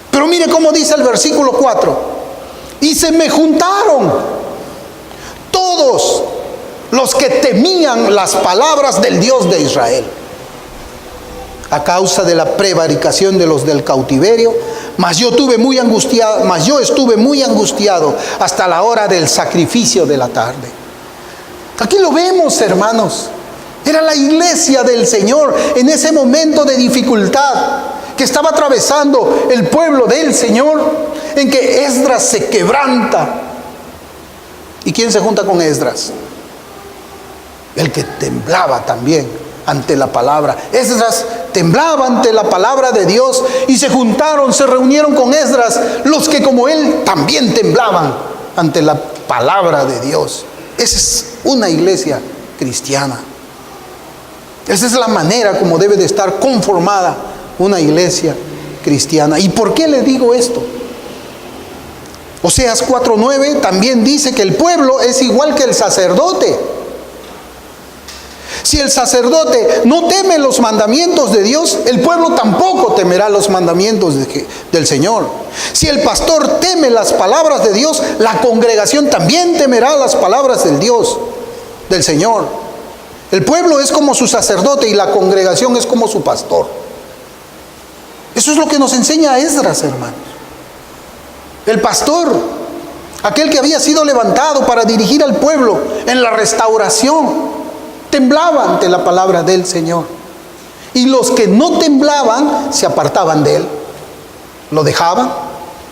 Pero mire cómo dice el versículo 4. Y se me juntaron todos los que temían las palabras del Dios de Israel, a causa de la prevaricación de los del cautiverio, mas yo estuve muy angustiado hasta la hora del sacrificio de la tarde. Aquí lo vemos, hermanos. Era la iglesia del Señor en ese momento de dificultad que estaba atravesando el pueblo del Señor, en que Esdras se quebranta. ¿Y quién se junta con Esdras? El que temblaba también ante la palabra. Esdras temblaba ante la palabra de Dios y se reunieron con Esdras los que como él también temblaban ante la palabra de Dios. Esa es una iglesia cristiana. Esa es la manera como debe de estar conformada una iglesia cristiana. ¿Y por qué le digo esto? Oseas 4:9 también dice que el pueblo es igual que el sacerdote. Si el sacerdote no teme los mandamientos de Dios, el pueblo tampoco temerá los mandamientos del Señor. Si el pastor teme las palabras de Dios, la congregación también temerá las palabras del Señor. El pueblo es como su sacerdote y la congregación es como su pastor. Eso es lo que nos enseña Esdras, hermanos. El pastor, aquel que había sido levantado para dirigir al pueblo en la restauración, temblaba ante la palabra del Señor. Y los que no temblaban se apartaban de él. Lo dejaban,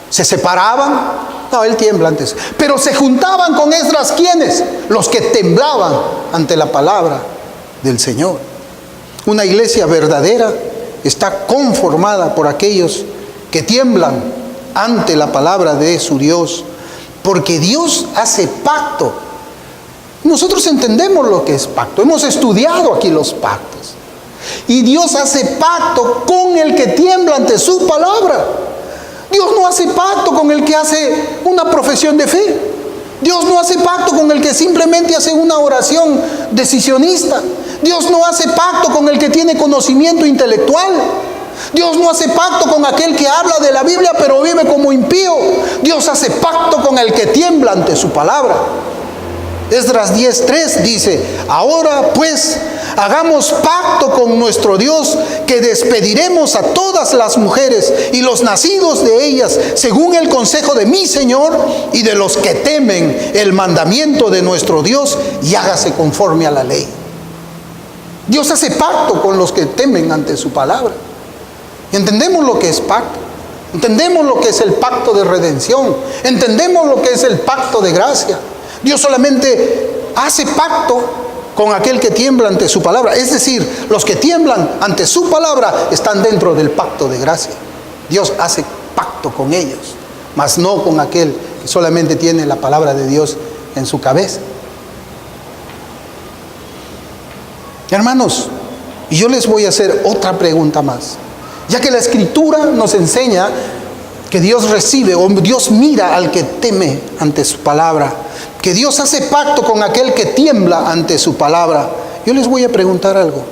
se separaban. No, él tiembla antes. Pero se juntaban con Esdras, ¿quiénes? Los que temblaban ante la palabra del Señor. Una iglesia verdadera está conformada por aquellos que tiemblan ante la palabra de su Dios, porque Dios hace pacto. Nosotros entendemos lo que es pacto. Hemos estudiado aquí los pactos. Y Dios hace pacto con el que tiembla ante su palabra. Dios no hace pacto con el que hace una profesión de fe. Dios no hace pacto con el que simplemente hace una oración decisionista. Dios no hace pacto con el que tiene conocimiento intelectual. Dios no hace pacto con aquel que habla de la Biblia pero vive como impío. Dios hace pacto con el que tiembla ante su palabra. Esdras 10:3 dice: ahora pues hagamos pacto con nuestro Dios, que despediremos a todas las mujeres y los nacidos de ellas, según el consejo de mi Señor y de los que temen el mandamiento de nuestro Dios, y hágase conforme a la ley. Dios hace pacto con los que temen ante su palabra. Y entendemos lo que es pacto. Entendemos lo que es el pacto de redención. Entendemos lo que es el pacto de gracia. Dios solamente hace pacto con aquel que tiembla ante su palabra. Es decir, los que tiemblan ante su palabra están dentro del pacto de gracia. Dios hace pacto con ellos, mas no con aquel que solamente tiene la palabra de Dios en su cabeza. Hermanos, y yo les voy a hacer otra pregunta más. Ya que la Escritura nos enseña que Dios recibe o Dios mira al que teme ante su palabra, que Dios hace pacto con aquel que tiembla ante su palabra, yo les voy a preguntar algo.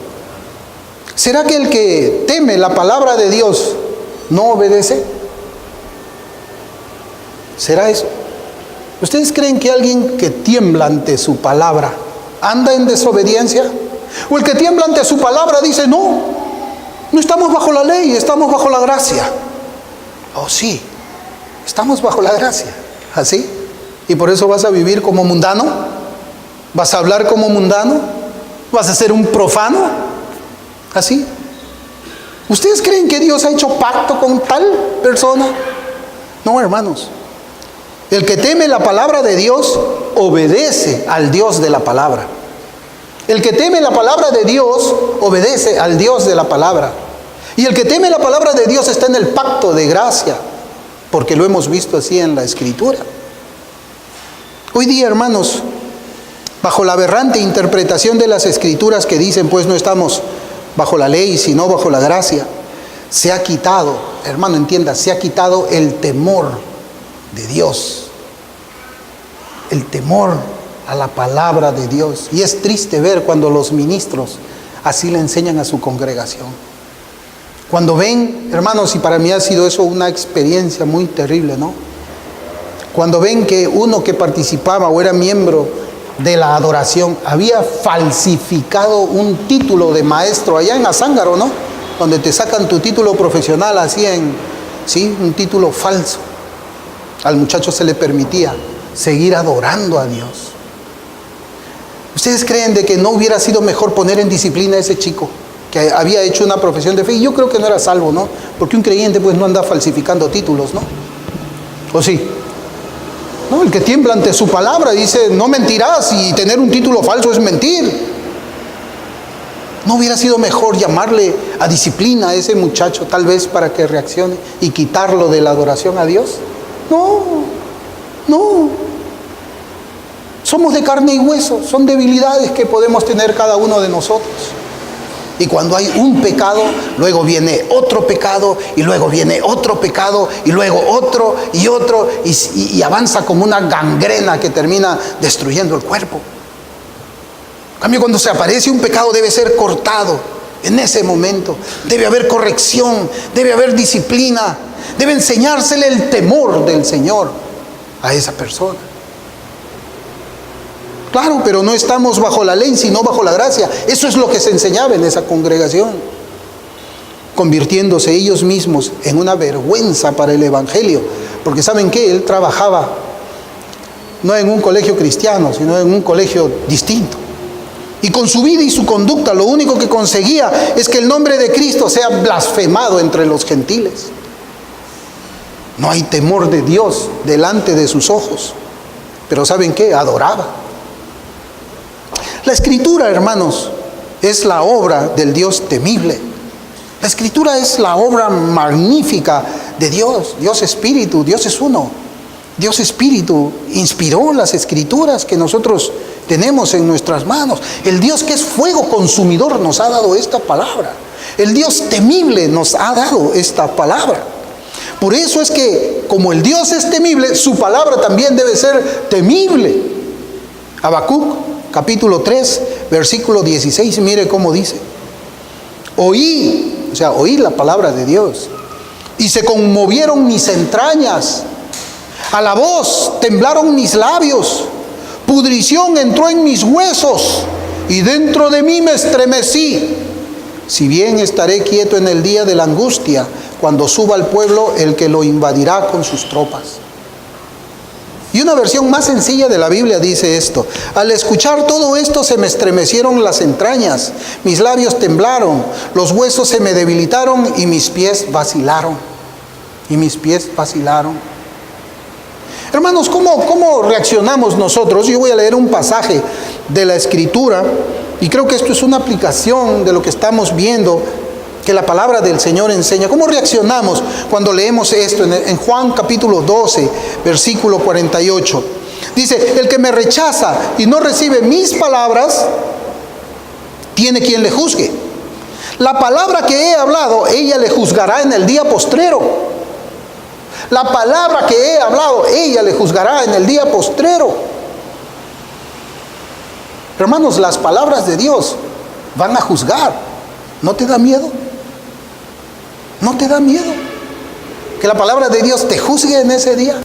¿Será que el que teme la palabra de Dios no obedece? ¿Será eso? ¿Ustedes creen que alguien que tiembla ante su palabra anda en desobediencia? ¿O el que tiembla ante su palabra dice: no estamos bajo la ley, estamos bajo la gracia? Oh, sí, estamos bajo la gracia. ¿Así? ¿Y por eso vas a vivir como mundano? ¿Vas a hablar como mundano? ¿Vas a ser un profano? ¿Así? ¿Ustedes creen que Dios ha hecho pacto con tal persona? No, hermanos. El que teme la palabra de Dios obedece al Dios de la palabra. El que teme la palabra de Dios obedece al Dios de la palabra. Y el que teme la palabra de Dios está en el pacto de gracia, porque lo hemos visto así en la Escritura. Hoy día, hermanos, bajo la aberrante interpretación de las Escrituras que dicen, pues no estamos bajo la ley, sino bajo la gracia, se ha quitado, hermano, entienda, se ha quitado el temor de Dios. El temor a la palabra de Dios. Y es triste ver cuando los ministros así le enseñan a su congregación. Cuando ven, hermanos, y para mí ha sido eso una experiencia muy terrible, ¿no? Cuando ven que uno que participaba o era miembro de la adoración había falsificado un título de maestro allá en Azángaro, ¿no? Donde te sacan tu título profesional así sí, un título falso. Al muchacho se le permitía seguir adorando a Dios. ¿Ustedes creen de que no hubiera sido mejor poner en disciplina a ese chico que había hecho una profesión de fe? Y yo creo que no era salvo, ¿no? Porque un creyente pues no anda falsificando títulos, ¿no? ¿O sí? No, el que tiembla ante su palabra dice: no mentirás, y tener un título falso es mentir. ¿No hubiera sido mejor llamarle a disciplina a ese muchacho, tal vez para que reaccione y quitarlo de la adoración a Dios? No. Somos de carne y hueso, son debilidades que podemos tener cada uno de nosotros. Y cuando hay un pecado, luego viene otro pecado, y luego viene otro pecado, y luego otro, y avanza como una gangrena que termina destruyendo el cuerpo. En cambio, cuando se aparece un pecado, debe ser cortado en ese momento. Debe haber corrección, debe haber disciplina, debe enseñársele el temor del Señor a esa persona. Claro, pero no estamos bajo la ley, sino bajo la gracia. Eso es lo que se enseñaba en esa congregación, convirtiéndose ellos mismos en una vergüenza para el Evangelio. Porque ¿saben qué? Él trabajaba no en un colegio cristiano, sino en un colegio distinto. Y con su vida y su conducta, lo único que conseguía es que el nombre de Cristo sea blasfemado entre los gentiles. No hay temor de Dios delante de sus ojos. Pero ¿saben qué? Adoraba. La Escritura, hermanos, es la obra del Dios temible. La Escritura es la obra magnífica de Dios. Dios Espíritu, Dios es uno. Dios Espíritu inspiró las Escrituras que nosotros tenemos en nuestras manos. El Dios que es fuego consumidor nos ha dado esta palabra. El Dios temible nos ha dado esta palabra. Por eso es que, como el Dios es temible, su palabra también debe ser temible. Habacuc, capítulo 3, versículo 16, mire cómo dice. Oí, o sea, oí la palabra de Dios, y se conmovieron mis entrañas. A la voz temblaron mis labios. Pudrición entró en mis huesos, y dentro de mí me estremecí. Si bien estaré quieto en el día de la angustia, cuando suba al pueblo el que lo invadirá con sus tropas. Y una versión más sencilla de la Biblia dice esto: al escuchar todo esto se me estremecieron las entrañas, mis labios temblaron, los huesos se me debilitaron y mis pies vacilaron. Y mis pies vacilaron. Hermanos, ¿cómo reaccionamos nosotros? Yo voy a leer un pasaje de la Escritura, y creo que esto es una aplicación de lo que estamos viendo, que la palabra del Señor enseña. ¿Cómo reaccionamos cuando leemos esto? En Juan capítulo 12, versículo 48. Dice: el que me rechaza y no recibe mis palabras, tiene quien le juzgue. La palabra que he hablado, ella le juzgará en el día postrero. La palabra que he hablado, ella le juzgará en el día postrero. Hermanos, las palabras de Dios van a juzgar. ¿No te da miedo? ¿No te da miedo que la palabra de Dios te juzgue en ese día?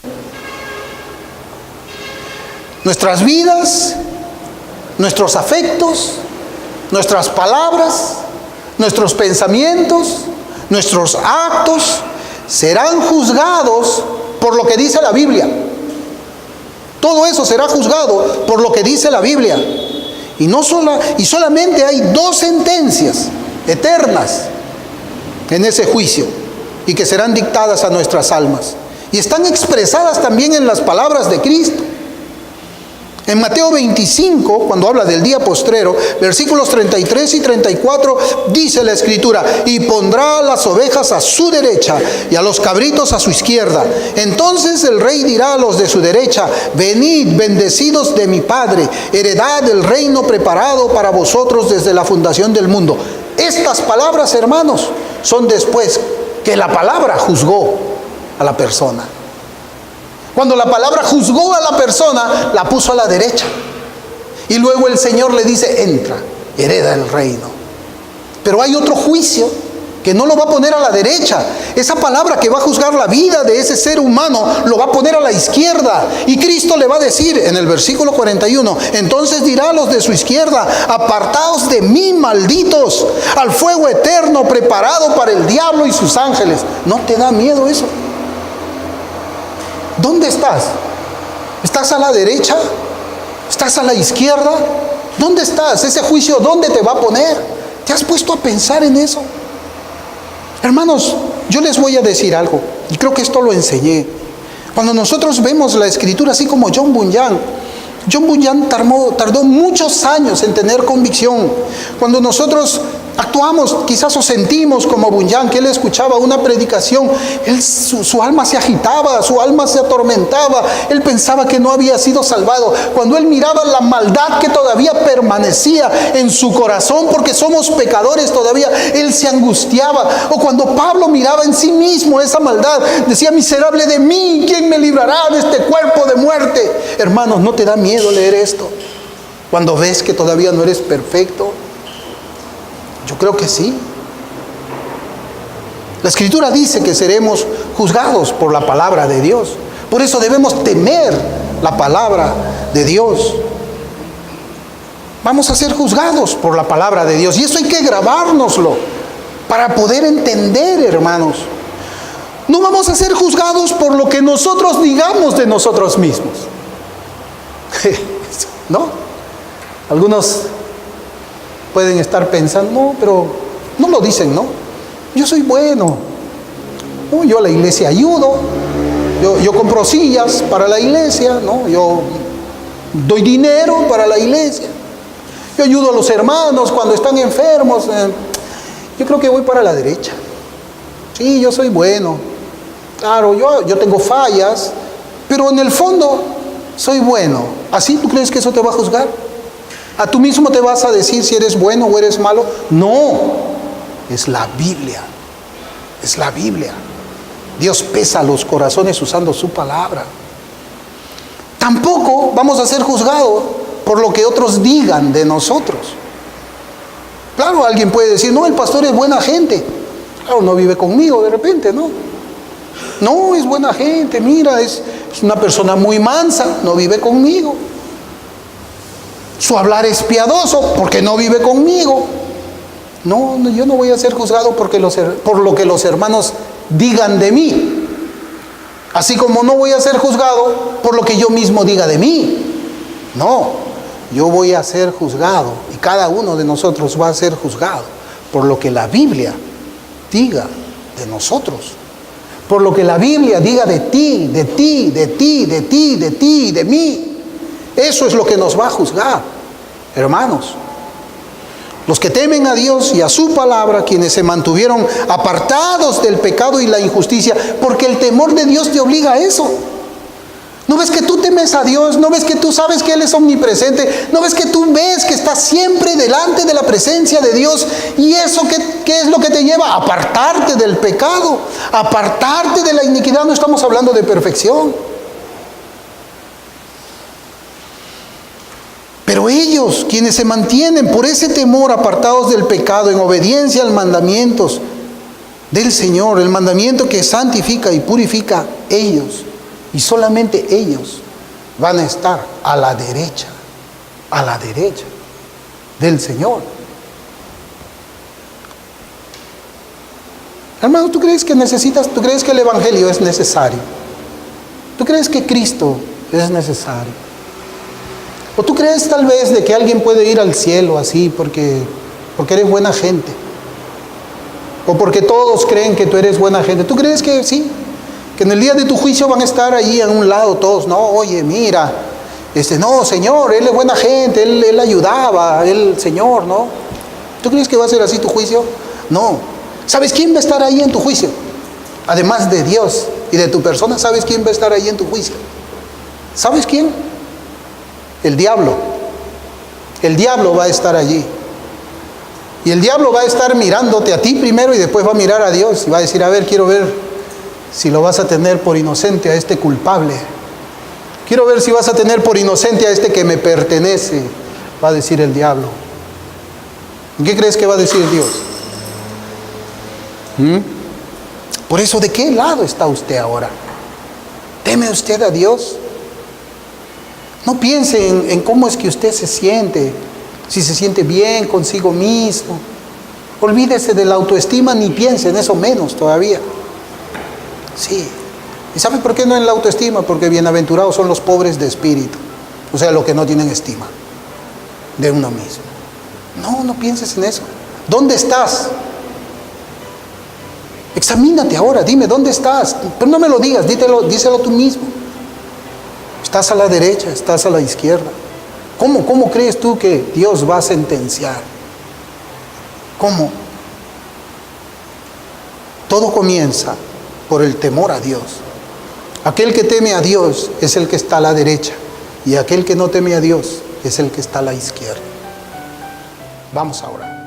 Nuestras vidas, nuestros afectos, nuestras palabras, nuestros pensamientos, nuestros actos serán juzgados por lo que dice la Biblia. Todo eso será juzgado por lo que dice la Biblia. Y solamente hay dos sentencias eternas en ese juicio, y que serán dictadas a nuestras almas. Y están expresadas también en las palabras de Cristo. En Mateo 25, cuando habla del día postrero, versículos 33 y 34, dice la Escritura: y pondrá a las ovejas a su derecha y a los cabritos a su izquierda. Entonces el rey dirá a los de su derecha: venid, bendecidos de mi Padre, heredad del reino preparado para vosotros desde la fundación del mundo. Estas palabras, hermanos, son después que la palabra juzgó a la persona. Cuando la palabra juzgó a la persona, la puso a la derecha. Y luego el Señor le dice: entra, hereda el reino. Pero hay otro juicio que no lo va a poner a la derecha. Esa palabra que va a juzgar la vida de ese ser humano, lo va a poner a la izquierda. Y Cristo le va a decir en el versículo 41, entonces dirá a los de su izquierda: apartaos de mí, malditos, al fuego eterno preparado para el diablo y sus ángeles. ¿No te da miedo eso? ¿Dónde estás? ¿Estás a la derecha? ¿Estás a la izquierda? ¿Dónde estás? Ese juicio, ¿dónde te va a poner? ¿Te has puesto a pensar en eso? Hermanos, yo les voy a decir algo, y creo que esto lo enseñé. Cuando nosotros vemos la Escritura, así como John Bunyan tardó muchos años en tener convicción. Cuando nosotros actuamos quizás o sentimos como Bunyan, que él escuchaba una predicación, su alma se agitaba, su alma se atormentaba, él pensaba que no había sido salvado. Cuando él miraba la maldad que todavía permanecía en su corazón, porque somos pecadores todavía, él se angustiaba. O cuando Pablo miraba en sí mismo esa maldad, decía: miserable de mí, ¿quién me librará de este cuerpo de muerte? Hermanos, ¿no te da miedo leer esto? Cuando ves que todavía no eres perfecto. Yo creo que sí. La Escritura dice que seremos juzgados por la palabra de Dios. Por eso debemos temer la palabra de Dios. Vamos a ser juzgados por la palabra de Dios. Y eso hay que grabárnoslo para poder entender, hermanos. No vamos a ser juzgados por lo que nosotros digamos de nosotros mismos. ¿No? Algunos pueden estar pensando: no, pero no lo dicen, ¿no? Yo soy bueno. No, yo a la iglesia ayudo. Yo compro sillas para la iglesia, ¿no? Yo doy dinero para la iglesia. Yo ayudo a los hermanos cuando están enfermos. Yo creo que voy para la derecha. Sí, yo soy bueno. Claro, yo tengo fallas, pero en el fondo soy bueno. ¿Así tú crees que eso te va a juzgar? ¿A tú mismo te vas a decir si eres bueno o eres malo? No, es la Biblia. Es la Biblia. Dios pesa los corazones usando su palabra. Tampoco vamos a ser juzgados por lo que otros digan de nosotros. Claro, alguien puede decir, no, el pastor es buena gente. Claro, no vive conmigo de repente, ¿no? No, es buena gente, mira, es una persona muy mansa, no vive conmigo. Su hablar es piadoso porque no vive conmigo. No, yo no voy a ser juzgado por lo que los hermanos digan de mí. Así como no voy a ser juzgado por lo que yo mismo diga de mí. No, yo voy a ser juzgado y cada uno de nosotros va a ser juzgado por lo que la Biblia diga de nosotros. Por lo que la Biblia diga de ti, de ti, de ti, de ti, de ti, de mí. Eso es lo que nos va a juzgar, hermanos. Los que temen a Dios y a su palabra, quienes se mantuvieron apartados del pecado y la injusticia, porque el temor de Dios te obliga a eso. ¿No ves que tú temes a Dios? ¿No ves que tú sabes que Él es omnipresente? ¿No ves que tú ves que estás siempre delante de la presencia de Dios? ¿Y eso qué es lo que te lleva? A apartarte del pecado, a apartarte de la iniquidad. No estamos hablando de perfección. Pero ellos, quienes se mantienen por ese temor apartados del pecado, en obediencia al mandamiento del Señor, el mandamiento que santifica y purifica, ellos, y solamente ellos, van a estar a la derecha del Señor. Hermano, ¿tú crees que tú crees que el Evangelio es necesario? ¿Tú crees que Cristo es necesario? ¿O tú crees tal vez de que alguien puede ir al cielo así porque eres buena gente? ¿O porque todos creen que tú eres buena gente? ¿Tú crees que sí? Que en el día de tu juicio van a estar ahí a un lado todos. No, oye, mira, no, Señor, Él es buena gente, Él ayudaba, Señor, ¿no? ¿Tú crees que va a ser así tu juicio? No. ¿Sabes quién va a estar ahí en tu juicio? Además de Dios y de tu persona, ¿sabes quién va a estar ahí en tu juicio? ¿Sabes quién? El diablo. El diablo va a estar allí. Y el diablo va a estar mirándote a ti primero y después va a mirar a Dios y va a decir, a ver, quiero ver si lo vas a tener por inocente a este culpable. Quiero ver si vas a tener por inocente a este que me pertenece, va a decir el diablo. ¿Y qué crees que va a decir Dios? Por eso, ¿de qué lado está usted ahora? ¿Teme usted a Dios? No piense en cómo es que usted se siente, si se siente bien consigo mismo. Olvídese de la autoestima, ni piense en eso menos todavía. Sí. ¿Y sabe por qué no en la autoestima? Porque bienaventurados son los pobres de espíritu, o sea, los que no tienen estima de uno mismo. No pienses en eso. ¿Dónde estás? Examínate ahora, dime, ¿dónde estás? Pero no me lo digas, díselo tú mismo. ¿Estás a la derecha? ¿Estás a la izquierda? ¿Cómo crees tú que Dios va a sentenciar? ¿Cómo? Todo comienza por el temor a Dios. Aquel que teme a Dios es el que está a la derecha, y aquel que no teme a Dios es el que está a la izquierda. Vamos ahora.